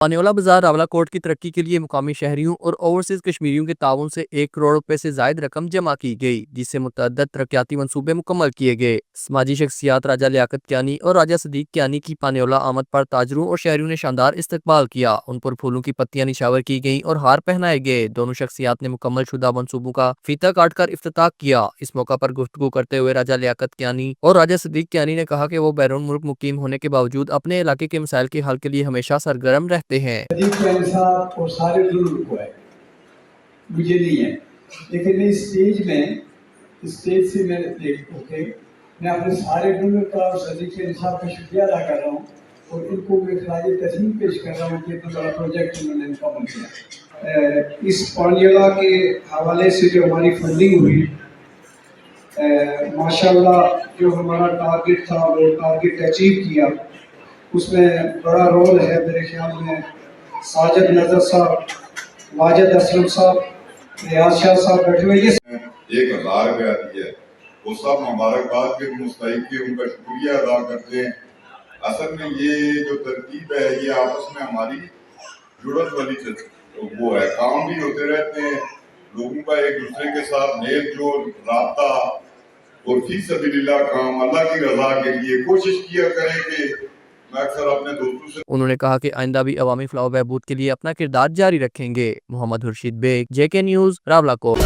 پانیولہ بازار راولاکوٹ کی ترقی کے لیے مقامی شہریوں اور اوورسیز کشمیریوں کے تعاون سے 1 کروڑ روپے سے زائد رقم جمع کی گئی، جس سے متعدد ترقیاتی منصوبے مکمل کیے گئے۔ سماجی شخصیات راجہ لیاقت کیانی اور راجہ صدیق کیانی کی پانیولہ آمد پر تاجروں اور شہریوں نے شاندار استقبال کیا، ان پر پھولوں کی پتیاں نشاور کی گئیں اور ہار پہنائے گئے۔ دونوں شخصیات نے مکمل شدہ منصوبوں کا فیتہ کاٹ کر افتتاح کیا۔ اس موقع پر گفتگو کرتے ہوئے راجہ لیاقت کیانی اور راجہ صدیق کیانی نے کہا کہ وہ بیرون ملک مقیم ہونے کے باوجود اپنے علاقے کے مسائل کے حل کے لیے ہمیشہ سرگرم رہتے ہیں۔ اور سارے لوگوں کو ہے، مجھے نہیں ہے، لیکن اسٹیج سے میں دیکھتا کہ میں اپنے سارے ڈونر کا اور صدیق انصاف کا شکریہ ادا کر رہا ہوں اور ان کو میں خراج تحسین پیش کر رہا ہوں کہ اتنا بڑا پروجیکٹ انہوں نے مکمل کیا۔ اس پانیولہ کے حوالے سے جو ہماری فنڈنگ ہوئی، ماشاءاللہ جو ہمارا ٹارگٹ تھا وہ ٹارگٹ اچیو کیا۔ اس میں بڑا رول ہے میرے خیال میں ساجد نظر صاحب، واجد اسلم صاحب، ریاض شاہ صاحب بیٹھے ہوئے، یہ 1000 روپیہ دی ہے، وہ سب مبارکباد کے مستحق کے ان کا شکریہ ادا کرتے ہیں۔ اصل میں یہ جو ترتیب ہے یہ آپس میں ہماری جڑت والی وہ ہے، کام بھی ہوتے رہتے ہیں، لوگوں کا ایک دوسرے کے ساتھ میل جول رابطہ اور فی سبیل اللہ کام اللہ کی رضا کے لیے کوشش کیا کریں کہ میں اکثر اپنے دوستوں سے انہوں نے کہا کہ آئندہ بھی عوامی فلاح و بہبود کے لیے اپنا کردار جاری رکھیں گے۔ Muhammad Khurshid Baig, JK news, Rawalakot.